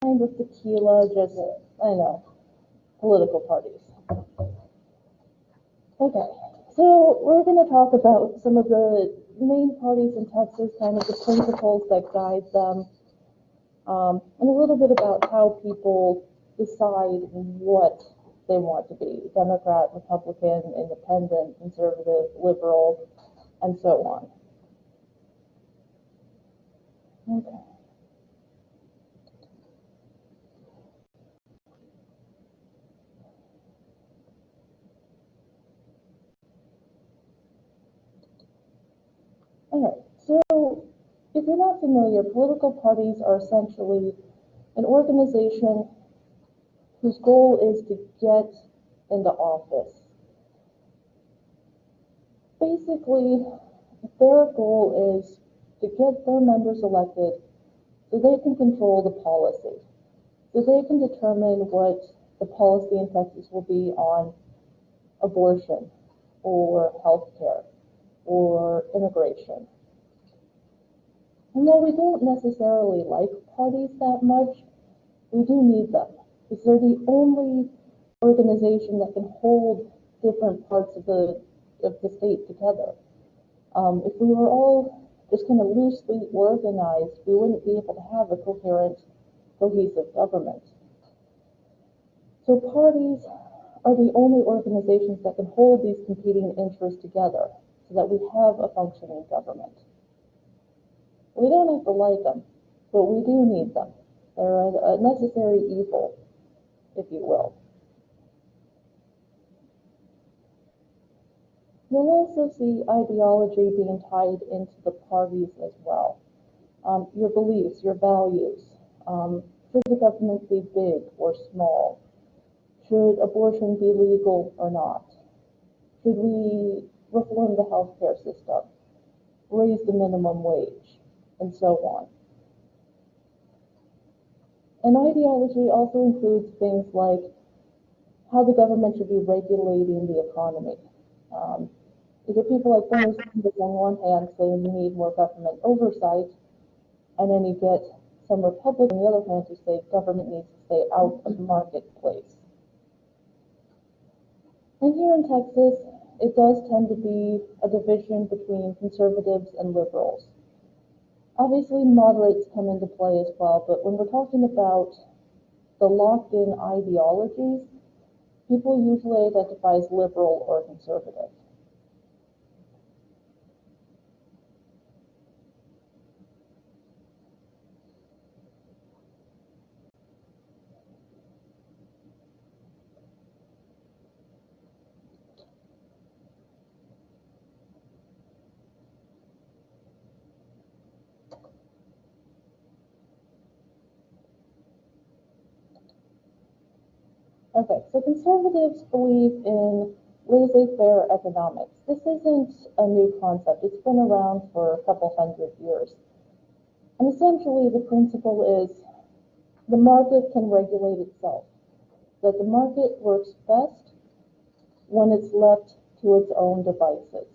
kind of tequila, just, I know, political parties. Okay, so we're going to talk about some of the main parties in Texas, kind of the principles that guide them, and a little bit about how people decide what they want to be: Democrat, Republican, Independent, Conservative, Liberal, and so on. Okay. Alright, so if you're not familiar, political parties are essentially an organization whose goal is to get into office. Basically, their goal is to get their members elected so they can control the policy, so they can determine what the policy in Texas will be on abortion or healthcare or immigration. And though we don't necessarily like parties that much, we do need them, because they're the only organization that can hold different parts of the state together. If we were all just kind of loosely organized, we wouldn't be able to have a coherent, cohesive government. So parties are the only organizations that can hold these competing interests together so that we have a functioning government. We don't have to like them, but we do need them. They're a necessary evil, if you will. You'll also see ideology being tied into the parties as well. Your beliefs, your values. Should the government be big or small? Should abortion be legal or not? Should we reform the healthcare system, raise the minimum wage, and so on? And ideology also includes things like how the government should be regulating the economy. You get people like Bernie Sanders on one hand saying we need more government oversight, and then you get some Republicans on the other hand who say government needs to stay out of the marketplace. And here in Texas, it does tend to be a division between conservatives and liberals. Obviously, moderates come into play as well, but when we're talking about the locked-in ideologies, people usually identify as liberal or conservative. Okay, so conservatives believe in laissez-faire economics. This isn't a new concept. It's been around for a couple hundred years. And essentially the principle is the market can regulate itself, that the market works best when it's left to its own devices.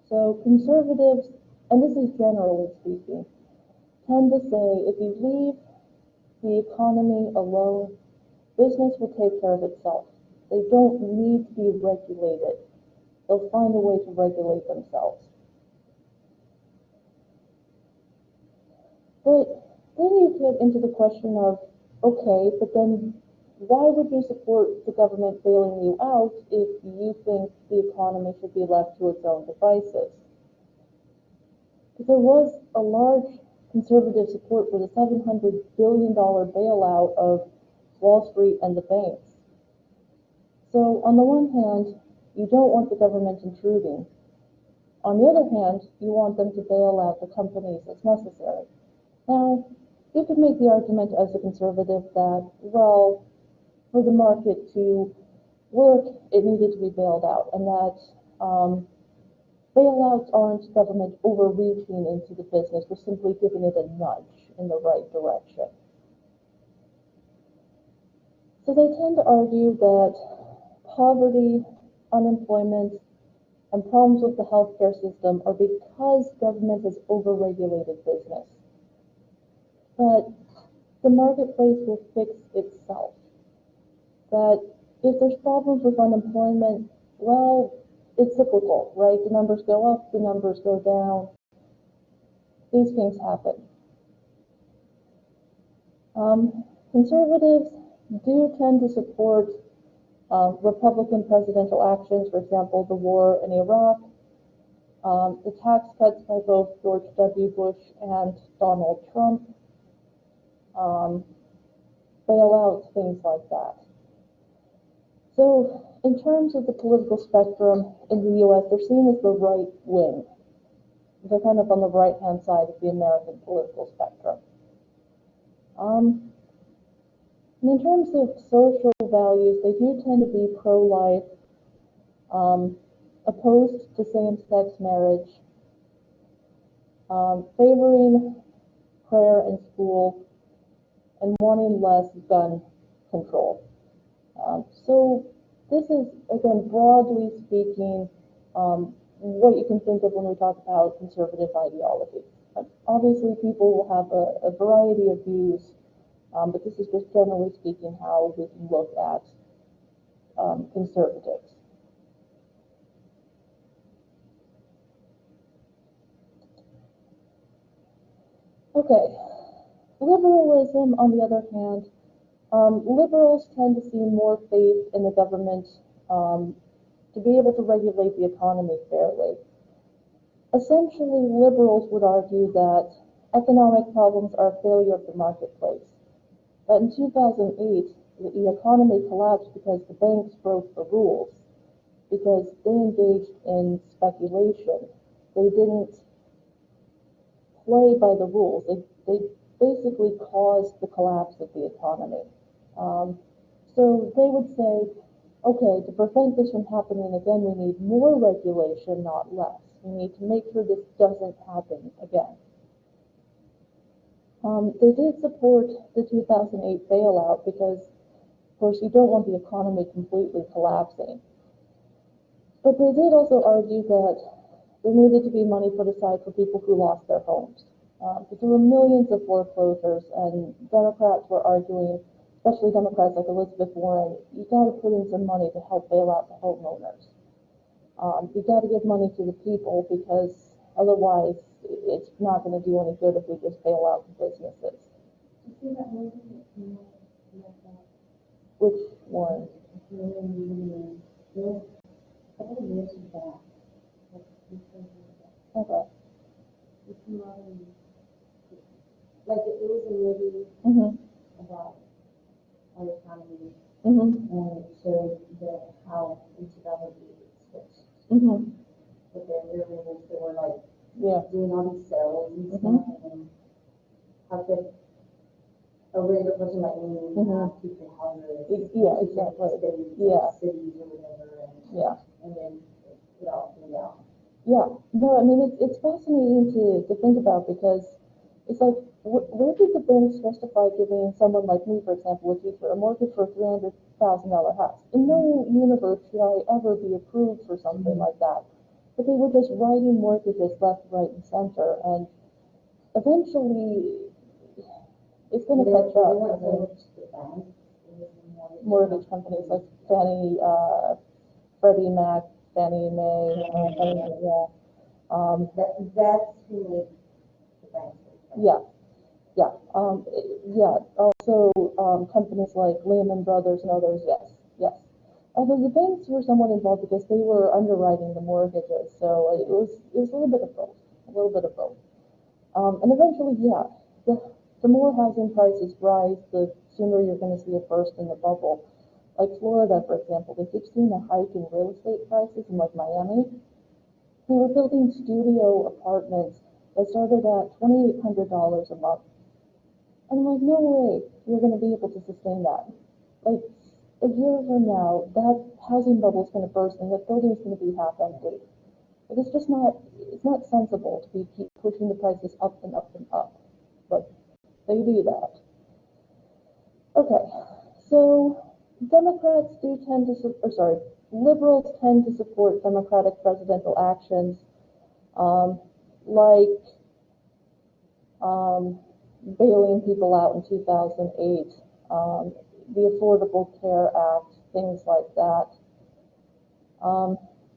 So conservatives, and this is generally speaking, tend to say if you leave the economy alone, business will take care of itself. They don't need to be regulated. They'll find a way to regulate themselves. But then you get into the question of, okay, but then why would you support the government bailing you out if you think the economy should be left to its own devices? Because there was a large conservative support for the $700 billion bailout of Wall Street and the banks. So on the one hand, you don't want the government intruding. On the other hand, you want them to bail out the companies as necessary. Now, you could make the argument as a conservative that, well, for the market to work, it needed to be bailed out, and that bailouts aren't government overreaching into the business. We're simply giving it a nudge in the right direction. So they tend to argue that poverty, unemployment, and problems with the healthcare system are because government has overregulated business. But the marketplace will fix itself. That if there's problems with unemployment, well, it's cyclical, right? The numbers go up, the numbers go down. These things happen. Conservatives do tend to support Republican presidential actions, for example, the war in Iraq, the tax cuts by both George W. Bush and Donald Trump, bailouts, things like that. So in terms of the political spectrum in the U.S., they're seen as the right wing. They're kind of on the right-hand side of the American political spectrum. And in terms of social values, they do tend to be pro-life, opposed to same-sex marriage, favoring prayer in school, and wanting less gun control. So this is, again, broadly speaking, what you can think of when we talk about conservative ideology. Obviously, people will have a variety of views, but this is just generally speaking how we can look at conservatives. Okay, liberalism, on the other hand, liberals tend to see more faith in the government to be able to regulate the economy fairly. Essentially, liberals would argue that economic problems are a failure of the marketplace. That in 2008, the economy collapsed because the banks broke the rules, because they engaged in speculation. They didn't play by the rules. They basically caused the collapse of the economy. So they would say, okay, to prevent this from happening again, we need more regulation, not less. We need to make sure this doesn't happen again. They did support the 2008 bailout because, of course, you don't want the economy completely collapsing. But they did also argue that there needed to be money put aside for people who lost their homes. Because there were millions of foreclosures, and Democrats were arguing, especially Democrats like Elizabeth Warren, you got to put in some money to help bail out the homeowners. You got to give money to the people because otherwise it's not going to do any good if we just bail out the businesses. You see that movie that came out like that? Which one? A couple of years back. Okay. Like it was a movie about our economy, and it showed how in 2008 it switched. But then they were like doing all these sales and stuff, and how could a regular person like me have keep their houses, exactly, cities or whatever, and then it all came out. Yeah, no, I mean, it's fascinating to think about because it's like, where did the banks justify giving someone like me, for example, a teacher, a mortgage for a $300,000 house? In no universe should I ever be approved for something like that. But they were just writing mortgages left, right, and center, and eventually it's going to catch up. Mortgage companies like Fannie, Freddie Mac, Fannie Mae, That's who made the banks. Also, companies like Lehman Brothers and others, yes. Although the banks were somewhat involved because they were underwriting the mortgages, so it was a little bit of both. And eventually, the more housing prices rise, the sooner you're going to see a burst in the bubble. Like Florida, for example, they keep seeing a hike in real estate prices in like Miami. They were building studio apartments that started at $2,800 a month. And I'm like, no way you're going to be able to sustain that. Like, a year from now, that housing bubble is going to burst and that building is going to be half empty. Like, it's not sensible to keep pushing the prices up and up and up. But they do that. Okay, so liberals tend to support Democratic presidential actions, like bailing people out in 2008, the Affordable Care Act, things like that.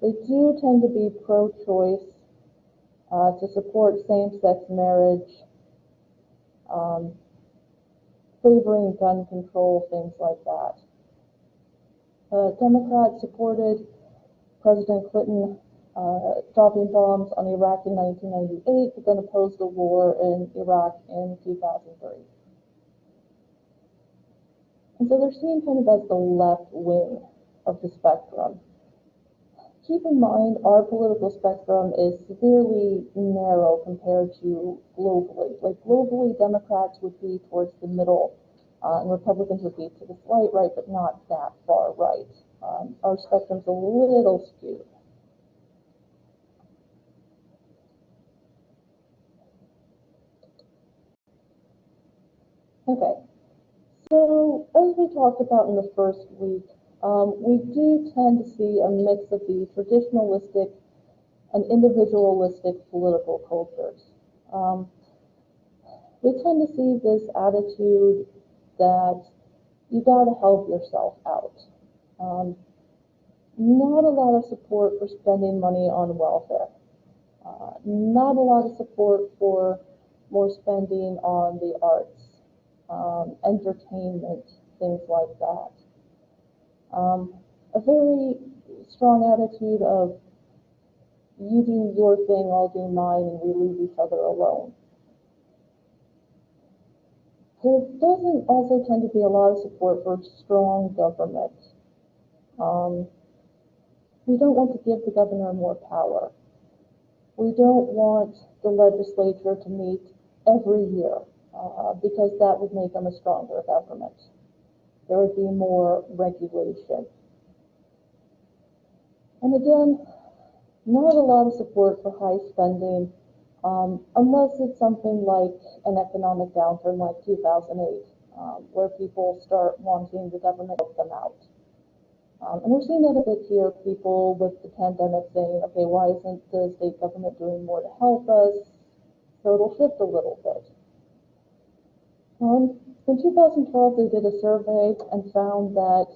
They do tend to be pro-choice, to support same-sex marriage, favoring gun control, things like that. Democrats supported President Clinton dropping bombs on Iraq in 1998, but then opposed the war in Iraq in 2003. And so they're seen kind of as the left wing of the spectrum. Keep in mind, our political spectrum is severely narrow compared to globally. Like globally, Democrats would be towards the middle, and Republicans would be to the slight right, but not that far right. Our spectrum's a little skewed. Okay, so as we talked about in the first week, we do tend to see a mix of the traditionalistic and individualistic political cultures. We tend to see this attitude that you gotta help yourself out. Not a lot of support for spending money on welfare. Not a lot of support for more spending on the arts, entertainment, things like that. A very strong attitude of you do your thing, I'll do mine, and we leave each other alone. There doesn't also tend to be a lot of support for strong government. We don't want to give the governor more power. We don't want the legislature to meet every year, because that would make them a stronger government. There would be more regulation. And again, not a lot of support for high spending, unless it's something like an economic downturn like 2008, where people start wanting the government to help them out. And we're seeing that a bit here, people with the pandemic saying, okay, why isn't the state government doing more to help us? So it'll shift a little bit. In 2012, they did a survey and found that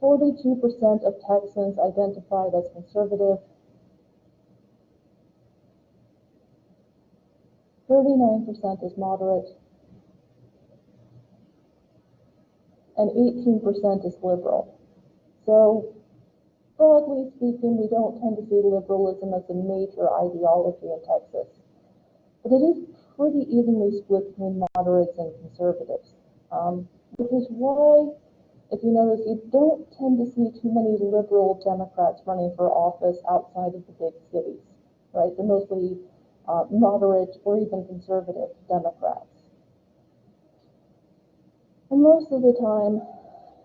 42% of Texans identified as conservative, 39% as moderate, and 18% is liberal. So, broadly speaking, we don't tend to see liberalism as a major ideology in Texas. But it is pretty evenly split between moderates and conservatives, which is why, if you notice, you don't tend to see too many liberal Democrats running for office outside of the big cities, right? They're mostly moderate or even conservative Democrats. And most of the time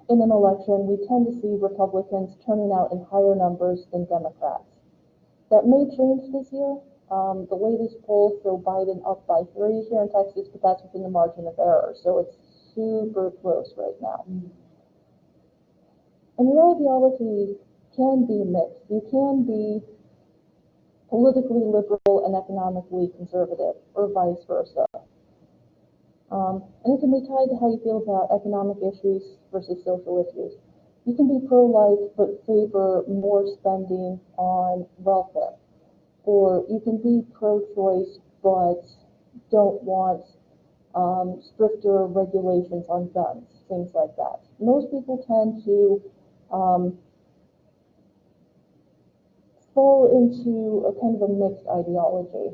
in an election, we tend to see Republicans turning out in higher numbers than Democrats. That may change this year. The latest polls show Biden up by 3 here in Texas, but that's within the margin of error, so it's super close right now. And your ideology can be mixed. You can be politically liberal and economically conservative, or vice versa. And it can be tied to how you feel about economic issues versus social issues. You can be pro-life but favor more spending on welfare. Or you can be pro-choice but don't want stricter regulations on guns, things like that. Most people tend to fall into a kind of a mixed ideology.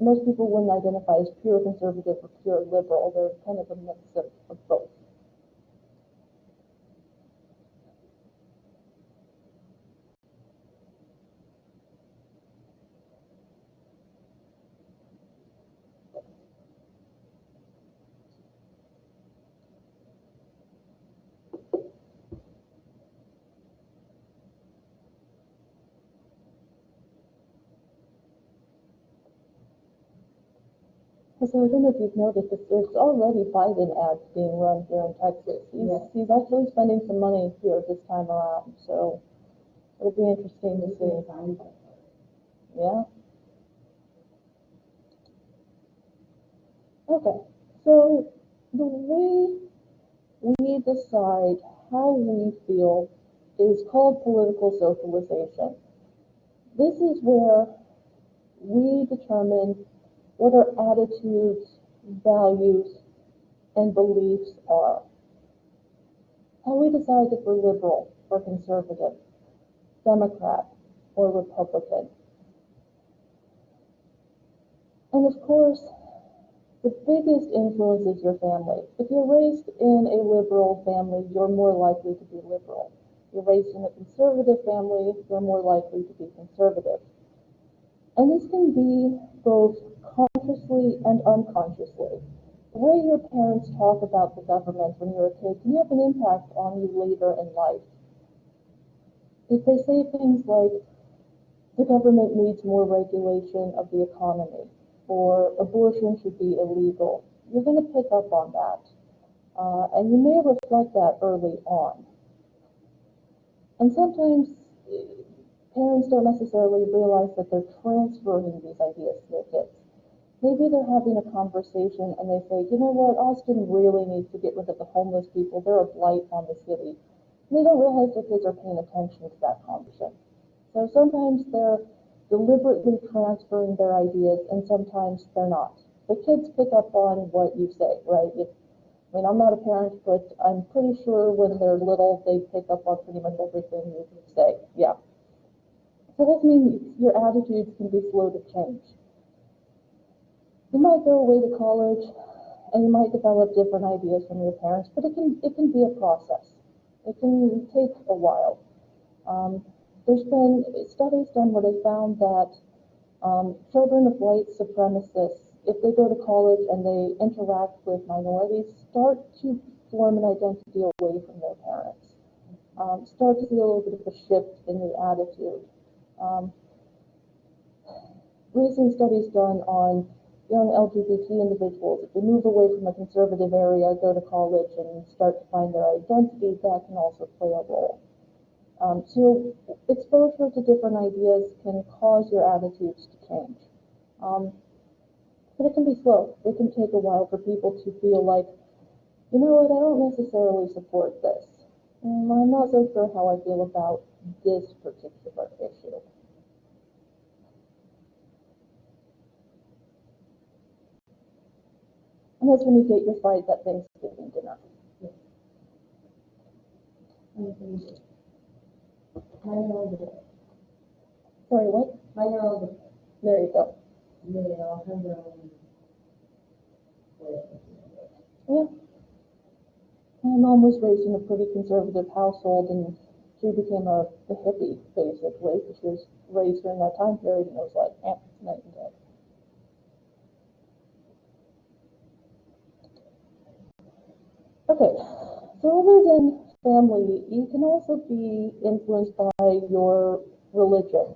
Most people wouldn't identify as pure conservative or pure liberal. They're kind of a mix of both. So I don't know if you've noticed that there's already Biden ads being run here in Texas. He's actually spending some money here this time around, so it'll be interesting to see. Yeah. Okay, So the way we decide how we feel is called political socialization. This is where we determine what our attitudes, values, and beliefs are. How we decide if we're liberal or conservative, Democrat or Republican. And of course, the biggest influence is your family. If you're raised in a liberal family, you're more likely to be liberal. If you're raised in a conservative family, you're more likely to be conservative. And this can be both consciously and unconsciously. The way your parents talk about the government when you're a kid can have an impact on you later in life. If they say things like, the government needs more regulation of the economy, or abortion should be illegal, you're going to pick up on that. And you may reflect that early on. And sometimes parents don't necessarily realize that they're transferring these ideas to their kids. Maybe they're having a conversation and they say, you know what, Austin really needs to get rid of the homeless people. They're a blight on the city. And they don't realize their kids are paying attention to that conversation. So sometimes they're deliberately transferring their ideas and sometimes they're not. The kids pick up on what you say, right? I mean, I'm not a parent, but I'm pretty sure when they're little, they pick up on pretty much everything you say. Yeah. So this means your attitudes can be slow to change. You might go away to college and you might develop different ideas from your parents, but it can be a process. It can take a while. There's been studies done where they found that children of white supremacists, if they go to college and they interact with minorities, start to form an identity away from their parents. Start to see a little bit of a shift in the attitude. Recent studies done on young LGBT individuals, if they move away from a conservative area, go to college and start to find their identity, that can also play a role. So exposure to different ideas can cause your attitudes to change. But it can be slow. It can take a while for people to feel like, you know what, I don't necessarily support this. I'm not so sure how I feel about this particular issue. And that's when you get your fight at Thanksgiving dinner. Sorry, what? There you go. Yeah. My mom was raised in a pretty conservative household, and she became a hippie, basically, because she was raised during that time period, and it was like, night and day. Okay, so other than family, you can also be influenced by your religion.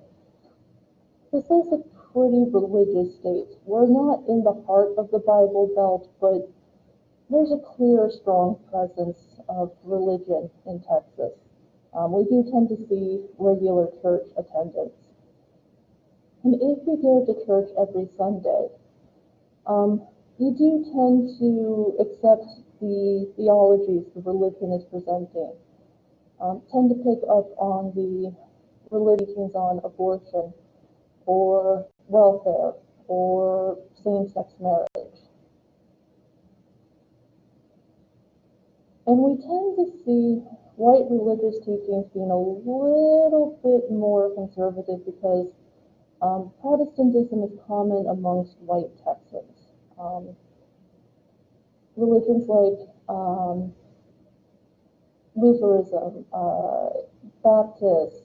This is a pretty religious state. We're not in the heart of the Bible Belt, but there's a clear, strong presence of religion in Texas. We do tend to see regular church attendance. And if you go to church every Sunday, you do tend to accept the theologies the religion is presenting, tend to pick up on the religions on abortion, or welfare, or same-sex marriage. And we tend to see white religious teachings being a little bit more conservative because Protestantism is common amongst white Texans. Religions like Lutheranism, Baptist,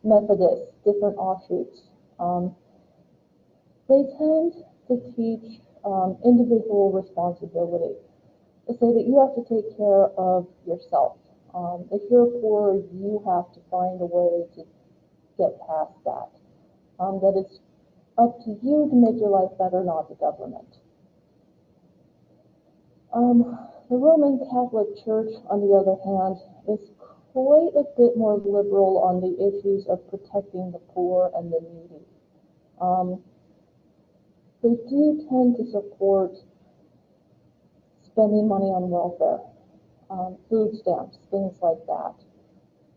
Methodist, different offshoots, they tend to teach individual responsibility. They say that you have to take care of yourself. If you're poor, you have to find a way to get past that. That it's up to you to make your life better, not the government. The Roman Catholic Church, on the other hand, is quite a bit more liberal on the issues of protecting the poor and the needy. they do tend to support spending money on welfare, food stamps, things like that.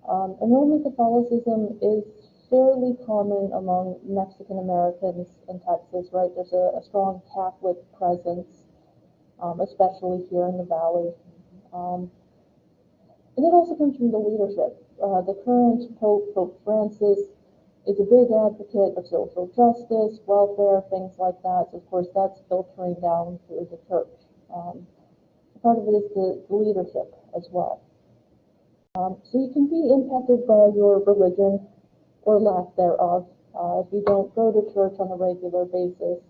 And Roman Catholicism is fairly common among Mexican Americans in Texas, right? There's a strong Catholic presence, especially here in the Valley. And it also comes from the leadership. The current Pope, Pope Francis, is a big advocate of social justice, welfare, things like that. So of course, that's filtering down through the church. Part of it is the leadership as well. So you can be impacted by your religion or lack thereof. If you don't go to church on a regular basis,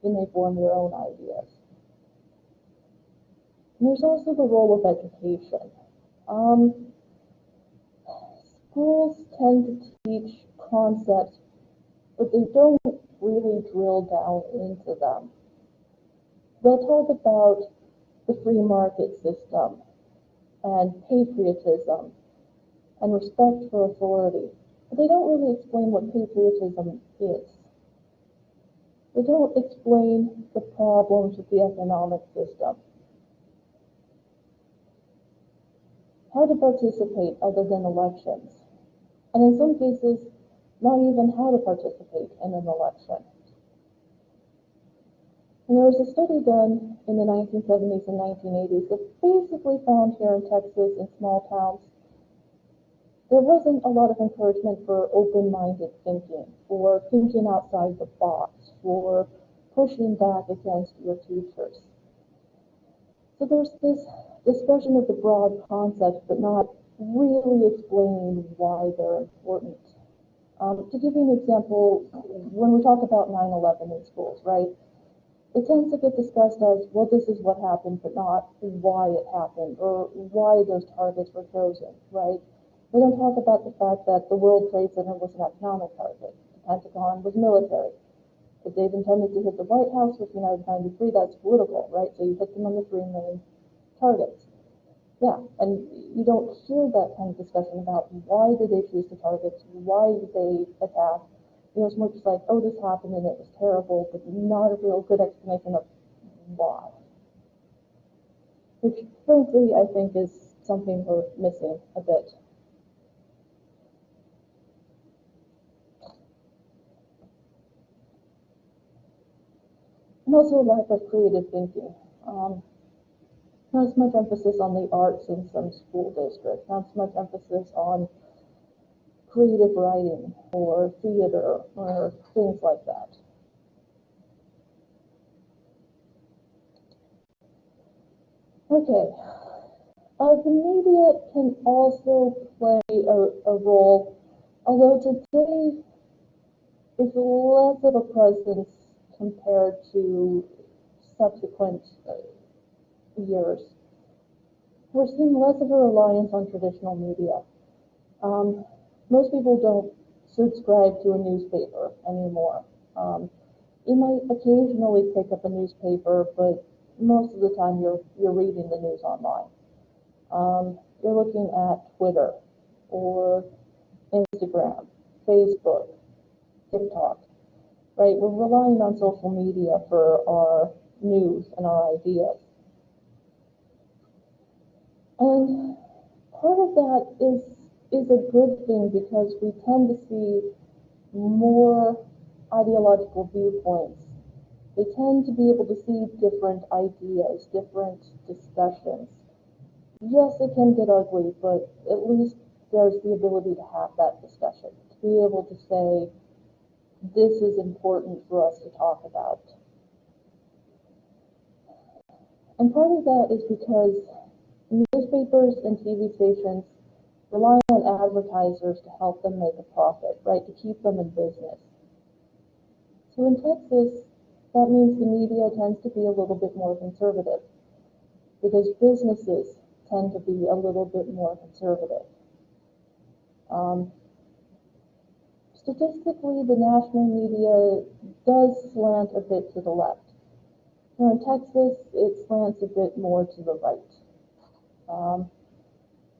you may form your own ideas. And there's also the role of education. Schools tend to teach concepts, but they don't really drill down into them. They'll talk about the free market system and patriotism and respect for authority, but they don't really explain what patriotism is. They don't explain the problems with the economic system. How to participate other than elections. And in some cases, not even how to participate in an election. And there was a study done in the 1970s and 1980s that basically found here in Texas, in small towns, there wasn't a lot of encouragement for open-minded thinking, for thinking outside the box, for pushing back against your teachers. So there's this discussion of the broad concepts, but not really explaining why they're important. To give you an example, when we talk about 9/11 in schools, right, it tends to get discussed as, well, this is what happened, but not why it happened or why those targets were chosen, right? They don't talk about the fact that the World Trade Center was an economic target. The Pentagon was military. If they've intended to hit the White House with United 93, that's political, right? So you hit them on the three main targets. Yeah, and you don't hear that kind of discussion about why did they choose the targets, why did they attack. You know, it's more just like, oh, this happened and it was terrible, but not a real good explanation of why. Which, frankly, I think is something we're missing a bit. And also a lack of creative thinking. Not as much emphasis on the arts in some school districts, not as much emphasis on creative writing or theater or things like that. Okay, the media can also play a role, although today is less of a presence compared to subsequent years. We're seeing less of a reliance on traditional media. Most people don't subscribe to a newspaper anymore. You might occasionally pick up a newspaper, but most of the time you're reading the news online. You're looking at Twitter or Instagram, Facebook, TikTok, right? We're relying on social media for our news and our ideas. And part of that is a good thing because we tend to see more ideological viewpoints. They tend to be able to see different ideas, different discussions. Yes, it can get ugly, but at least there's the ability to have that discussion, to be able to say, this is important for us to talk about. And part of that is because newspapers and TV stations rely on advertisers to help them make a profit, right, to keep them in business. So in Texas, that means the media tends to be a little bit more conservative because businesses tend to be a little bit more conservative. Statistically, the national media does slant a bit to the left. Here in Texas, it slants a bit more to the right.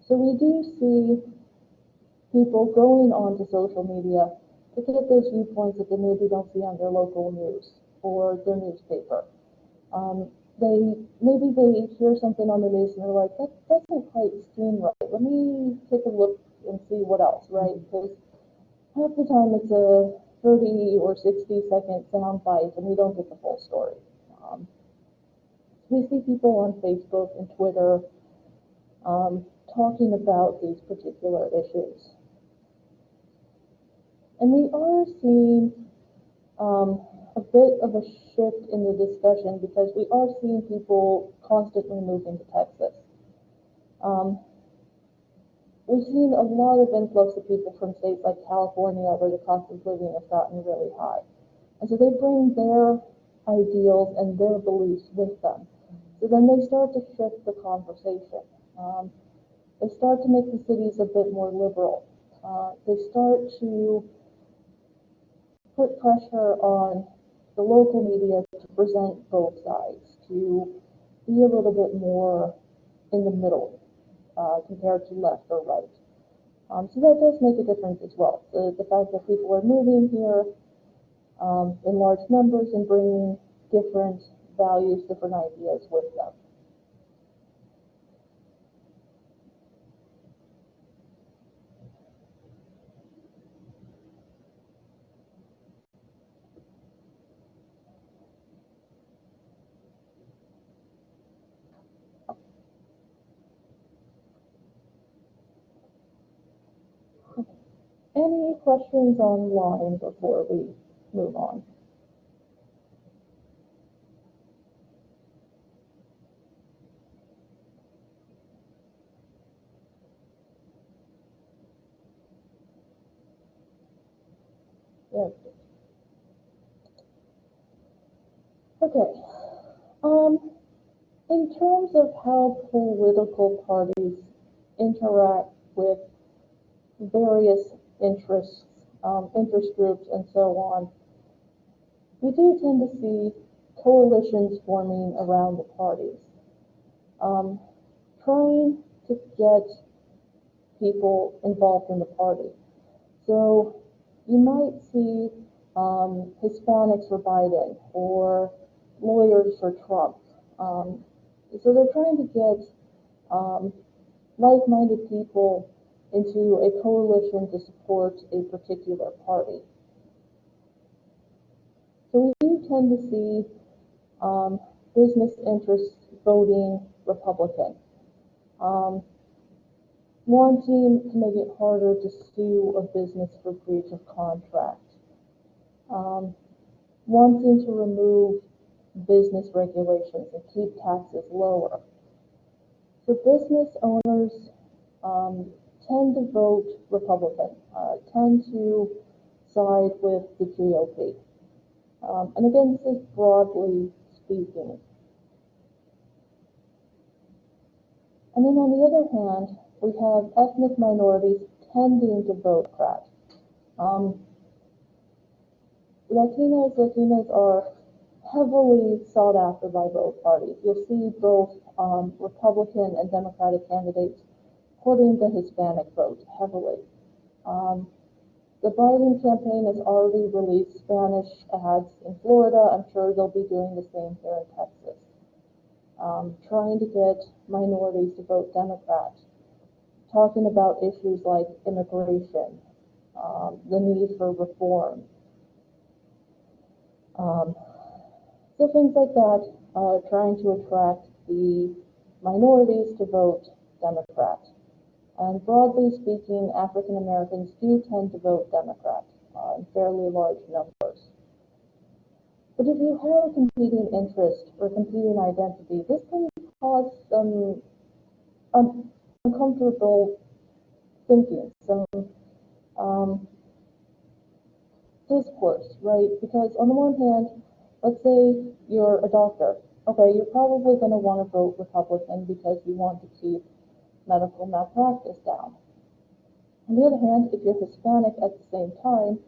So we do see people going onto social media to get those viewpoints that they maybe don't see on their local news. for their newspaper. Maybe they hear something on the news and they're like, that doesn't quite seem right. Let me take a look and see what else, right? Because half the time it's a 30 or 60-second sound bite and we don't get the full story. We see people on Facebook and Twitter talking about these particular issues. And we are seeing a bit of a shift in the discussion because we are seeing people constantly moving to Texas. We've seen a lot of influx of people from states like California where the cost of living has gotten really high. And so they bring their ideals and their beliefs with them. So then they start to shift the conversation. They start to make the cities a bit more liberal. They start to put pressure on the local media to present both sides, to be a little bit more in the middle compared to left or right. So that does make a difference as well. The fact that people are moving here in large numbers and bringing different values, different ideas with them. Any questions online before we move on? Yes. Okay. In terms of how political parties interact with various interests, interest groups, and so on, we do tend to see coalitions forming around the parties, trying to get people involved in the party. So you might see Hispanics for Biden or lawyers for Trump. So they're trying to get like-minded people into a coalition to support a particular party. So we do tend to see business interests voting Republican, wanting to make it harder to sue a business for breach of contract, wanting to remove business regulations and keep taxes lower. So business owners tend to vote Republican, tend to side with the GOP. And again, this is broadly speaking. And then on the other hand, we have ethnic minorities tending to vote Democrat. Latinas are heavily sought after by both parties. You'll see both Republican and Democratic candidates courting the Hispanic vote heavily. The Biden campaign has already released Spanish ads in Florida. I'm sure they'll be doing the same here in Texas. Trying to get minorities to vote Democrat, talking about issues like immigration, the need for reform. So things like that, trying to attract the minorities to vote Democrat. And broadly speaking, African Americans do tend to vote Democrat in fairly large numbers. But if you have a competing interest or competing identity, this can cause some uncomfortable thinking, some discourse, right? Because on the one hand, let's say you're a doctor. Okay, you're probably going to want to vote Republican because you want to keep medical malpractice down. On the other hand, if you're Hispanic at the same time,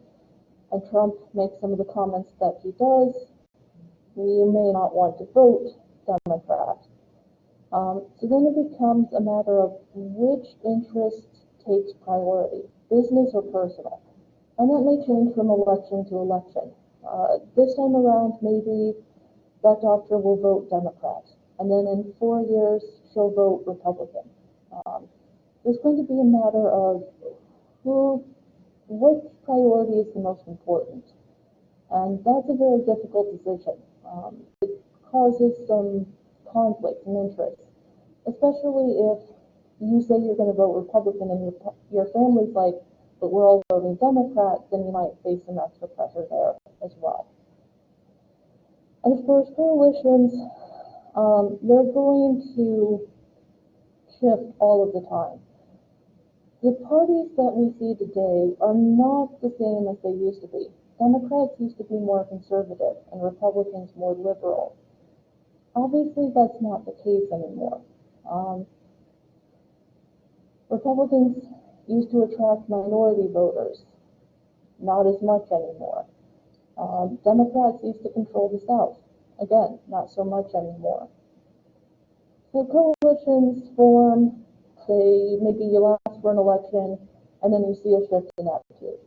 and Trump makes some of the comments that he does, you may not want to vote Democrat. So then it becomes a matter of which interest takes priority, business or personal. And that may change from election to election. This time around, maybe that doctor will vote Democrat, and then in 4 years, she'll vote Republican. There's going to be a matter of which priority is the most important, and that's a very difficult decision. It causes some conflict and interest, especially if you say you're going to vote Republican and your family's like, but we're all voting Democrat, then you might face some extra pressure there as well. And of course, coalitions, they're going to shift all of the time. The parties that we see today are not the same as they used to be. Democrats used to be more conservative and Republicans more liberal. Obviously, that's not the case anymore. Republicans used to attract minority voters, not as much anymore. Democrats used to control the South, again, not so much anymore. So coalitions form, say maybe you last for an election, and then you see a shift in attitude.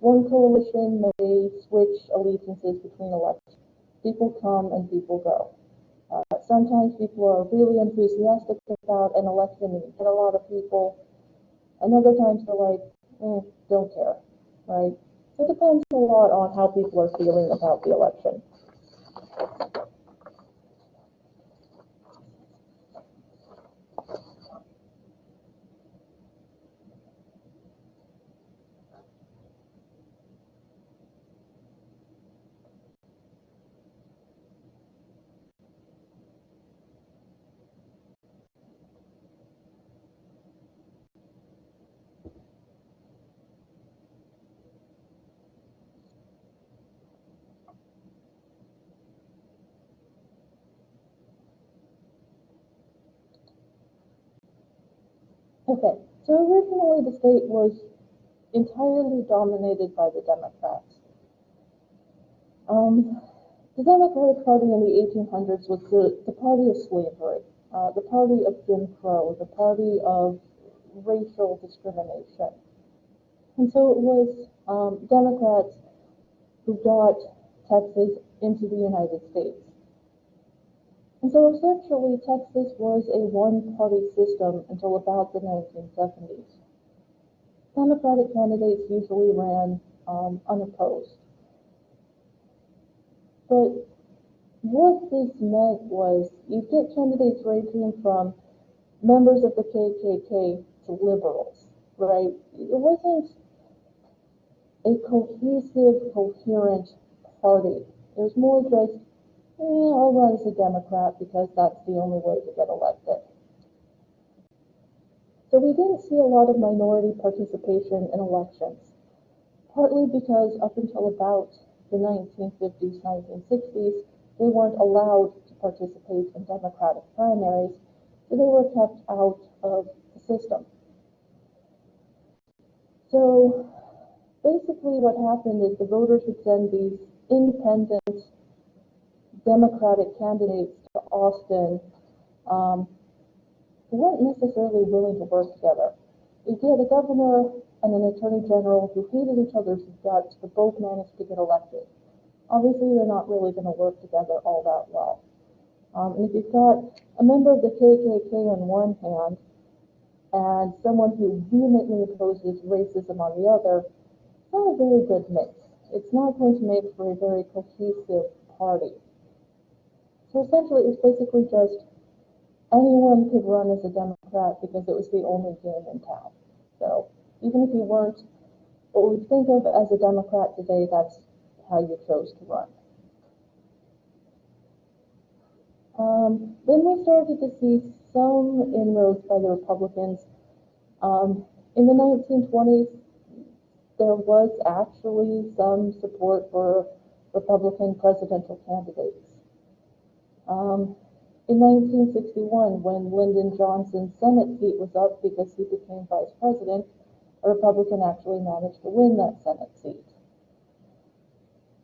One coalition may switch allegiances between elections. People come and people go. Sometimes people are really enthusiastic about an election and you get a lot of people, and other times they're like, don't care, right? So it depends a lot on how people are feeling about the election. Okay, so originally the state was entirely dominated by the Democrats. The Democratic Party in the 1800s was the party of slavery, the party of Jim Crow, the party of racial discrimination. And so it was Democrats who got Texas into the United States. And so essentially Texas was a one-party system until about the 1970s. Democratic candidates usually ran unopposed. But what this meant was you get candidates ranging from members of the KKK to liberals, right? It wasn't a cohesive, coherent party. It was more just, I'll run as a Democrat because that's the only way to get elected. So we didn't see a lot of minority participation in elections, partly because up until about the 1950s, 1960s, they weren't allowed to participate in Democratic primaries, so they were kept out of the system. So basically what happened is the voters would send these independent Democratic candidates to Austin who weren't necessarily willing to work together. You get a governor and an attorney general who hated each other's guts, but both managed to get elected. Obviously, they're not really going to work together all that well. And if you've got a member of the KKK on one hand and someone who vehemently opposes racism on the other, it's not a very good mix. It's not going to make for a very cohesive party. So essentially, it's basically just anyone could run as a Democrat because it was the only game in town. So even if you weren't what we think of as a Democrat today, that's how you chose to run. Then we started to see some inroads by the Republicans. In the 1920s, there was actually some support for Republican presidential candidates. In 1961, when Lyndon Johnson's Senate seat was up because he became vice president, a Republican actually managed to win that Senate seat.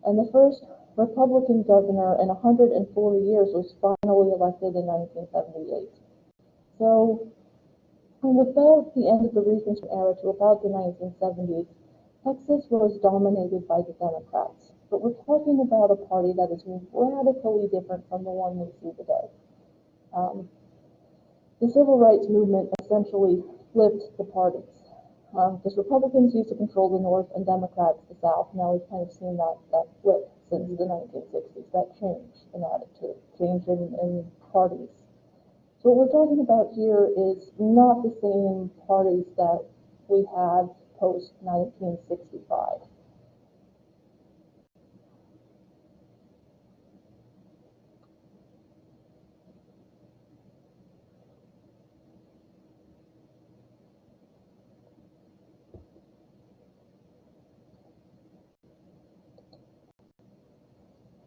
And the first Republican governor in 104 years was finally elected in 1978. So from about the end of the Reconstruction era to about the 1970s, Texas was dominated by the Democrats, but we're talking about a party that is radically different from the one we see today. The civil rights movement essentially flipped the parties. Because Republicans used to control the North and Democrats the South. Now we've kind of seen that flip since the 1960s, that change in attitude, change in parties. So what we're talking about here is not the same parties that we had post-1965.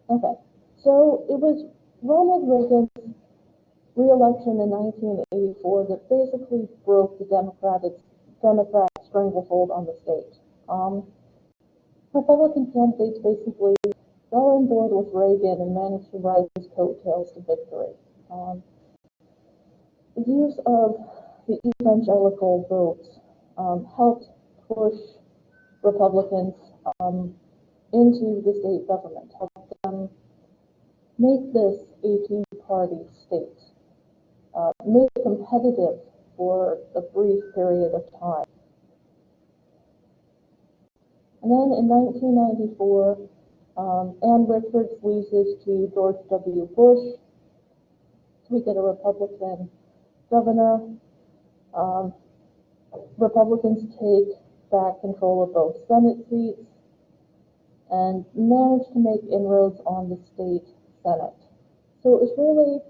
Okay, so it was Ronald Reagan's re-election in 1984 that basically broke the Democratic stranglehold on the state. Republican candidates basically got on board with Reagan and managed to ride his coattails to victory. The use of the evangelical vote helped push Republicans into the state government, helped them make this a two-party state, make it competitive for a brief period of time. And then in 1994, Ann Richards loses to George W. Bush. We get a Republican governor. Republicans take back control of both Senate seats and manage to make inroads on the state Senate. So it was really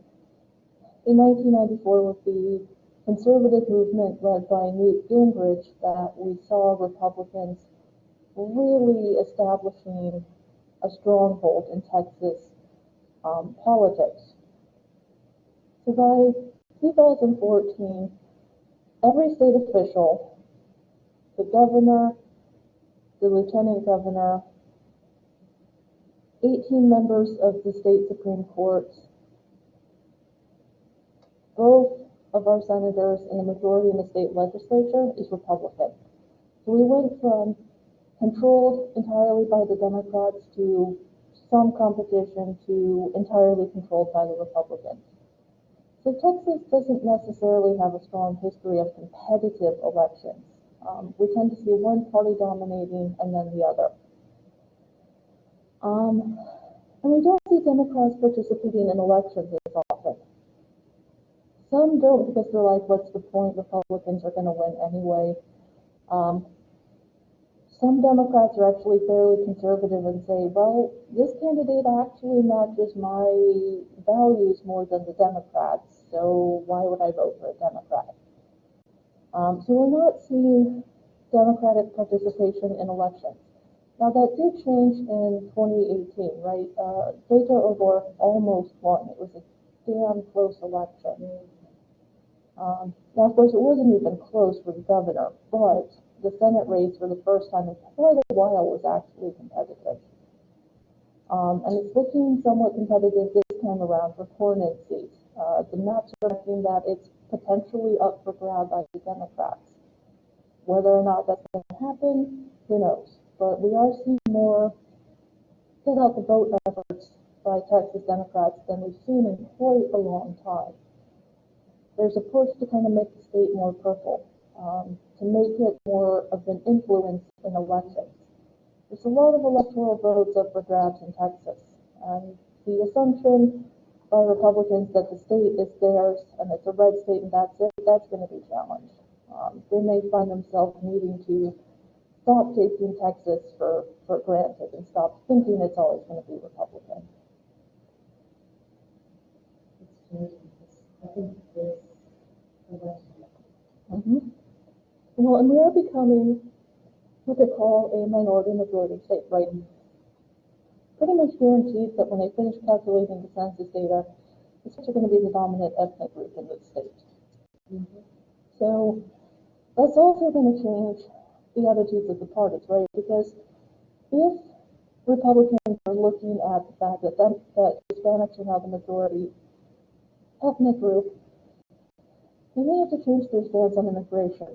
in 1994 with the conservative movement led by Newt Gingrich that we saw Republicans really establishing a stronghold in Texas politics. So by 2014, every state official, the governor, the lieutenant governor, 18 members of the state Supreme Court, both of our senators and the majority in the state legislature is Republican. So we went from controlled entirely by the Democrats to some competition to entirely controlled by the Republicans. So Texas doesn't necessarily have a strong history of competitive elections. We tend to see one party dominating and then the other. And we don't see Democrats participating in elections as often. Some don't because they're like, what's the point? Republicans are going to win anyway. Some Democrats are actually fairly conservative and say, well, this candidate actually matches my values more than the Democrats, so why would I vote for a Democrat? So we're not seeing Democratic participation in elections. Now that did change in 2018, right? Beto O'Rourke almost won. It was a damn close election. Now, of course, it wasn't even close for the governor, but the Senate race for the first time in quite a while was actually competitive. And it's looking somewhat competitive this time around for Cornyn's seat. The maps are looking that it's potentially up for grab by the Democrats. Whether or not that's going to happen, who knows? But we are seeing more get out the vote efforts by Texas Democrats than we've seen in quite a long time. There's a push to kind of make the state more purple, to make it more of an influence in elections. There's a lot of electoral votes up for grabs in Texas, and the assumption by Republicans that the state is theirs and it's a red state and that's it, that's going to be challenged. They may find themselves needing to stop taking Texas for granted and stop thinking it's always going to be Republican. I think this election. Well, and we are becoming what they call a minority majority state, right? Pretty much guarantees that when they finish calculating the census data, it's actually going to be the dominant ethnic group in the state. So that's also going to change the attitudes of the parties, right? Because if Republicans are looking at the fact that Hispanics are now the majority ethnic group, they may have to change their stance on immigration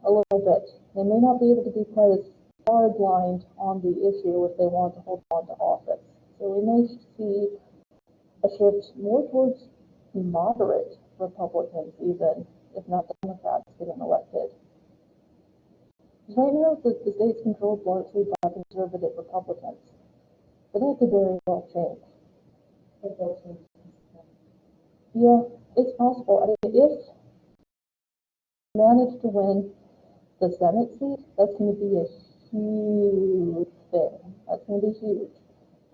a little bit. They may not be able to be quite as hardlined on the issue if they want to hold on to office. So we may see a shift more towards moderate Republicans, even if not Democrats, getting elected. Right now, the state's controlled largely by conservative Republicans, but that could very well change. Yeah, it's possible. I mean, if you manage to win the Senate seat, that's going to be a huge thing. That's going to be huge.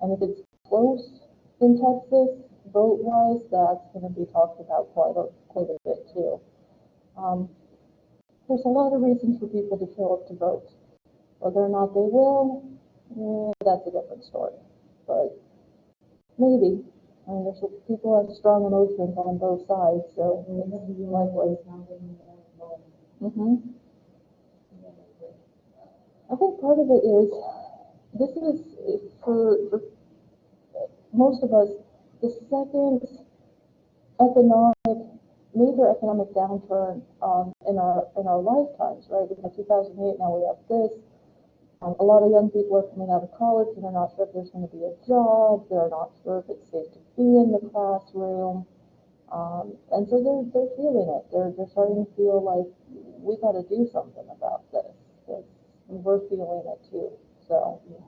And if it's close in Texas, vote-wise, that's going to be talked about quite a bit too. There's a lot of reasons for people to show up to vote. Whether or not they will, that's a different story. But maybe. I mean, there's people have strong emotions on both sides, so it's likely. I think part of it is, this is, for most of us, the second major economic downturn in our lifetimes, right? We had 2008, now we have this. A lot of young people are coming out of college and they're not sure if there's going to be a job. They're not sure if it's safe to be in the classroom. And so they're feeling it. They're starting to feel like we got to do something about this. We're feeling it too. So it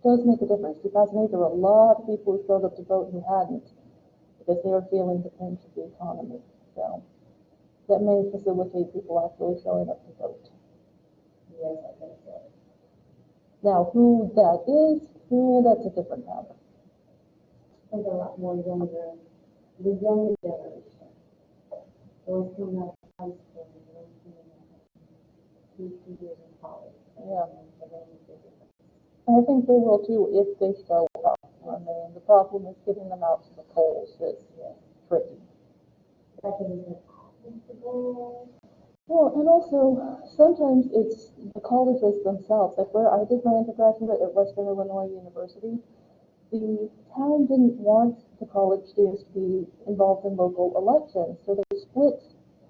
does make a difference. 2008, there were a lot of people who showed up to vote who hadn't, because they were feeling the pinch of the economy. So that may facilitate people actually showing up to vote. Yes, I think so. Now, who that is, that's a different matter. I think a lot more younger, the younger generation. Those coming out of high school, those coming out of 2 years in college. Yeah. I think they will too if they show up. I mean, the problem is getting them out to the polls is tricky. Well, and also, sometimes it's the colleges themselves. Like where I did my undergraduate at Western Illinois University, the town didn't want the college students to be involved in local elections, so they split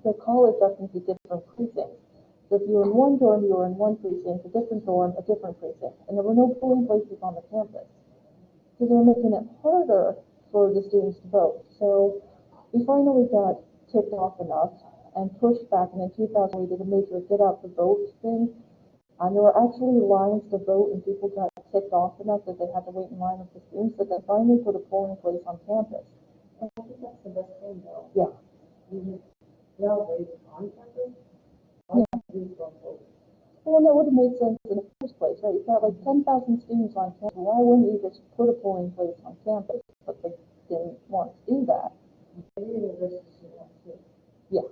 the college up into different precincts. So if you were in one dorm, you were in one precinct, a different dorm, a different precinct, and there were no polling places on the campus. So they were making it harder for the students to vote. So we finally got tipped off enough and pushed back, and in 2000 we did a major get out the vote thing. And there were actually lines to vote, and people got ticked off enough that they had to wait in line with the students, that they finally put a polling place on campus. I think that's the best thing, though. Yeah. Yeah. Well, that would have made sense in the first place, right? You've got like 10,000 students on campus. Why wouldn't you just put a polling place on campus? But they didn't want to do that. Yeah.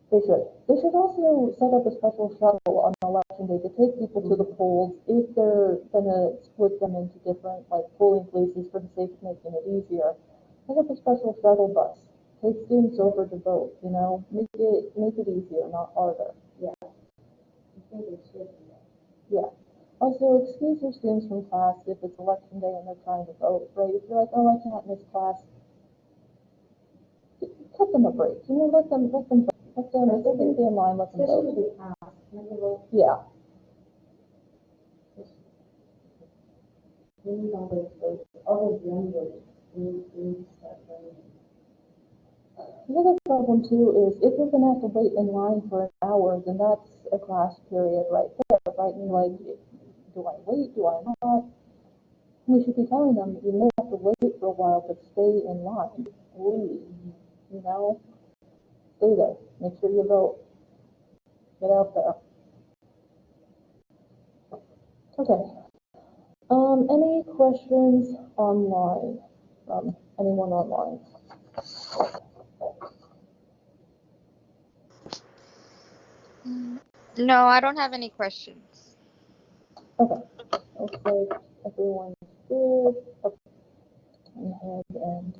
They should. They should also set up a special shuttle on election day to take people to the polls if they're gonna split them into different like polling places for the sake of making it easier. Set up a special shuttle bus. Take students over to vote. You know, make it easier, not harder. Yeah. I think it should be. Yeah. Also, excuse your students from class if it's election day and they're trying to vote. Right? If you're like, oh, I can't miss class, cut them a break. You know, let them vote. If they're going to be in line, let them vote. Yeah. The other problem too is if you're going to have to wait in line for an hour, then that's a class period right there, right? And you're like, do I wait? Do I not? We should be telling them you may have to wait for a while, but stay in line. Please, you know, stay there. Make sure you vote. Get out there. Okay. Any questions online from anyone online? No, I don't have any questions. Okay. Looks like everyone's good. Okay. Go ahead and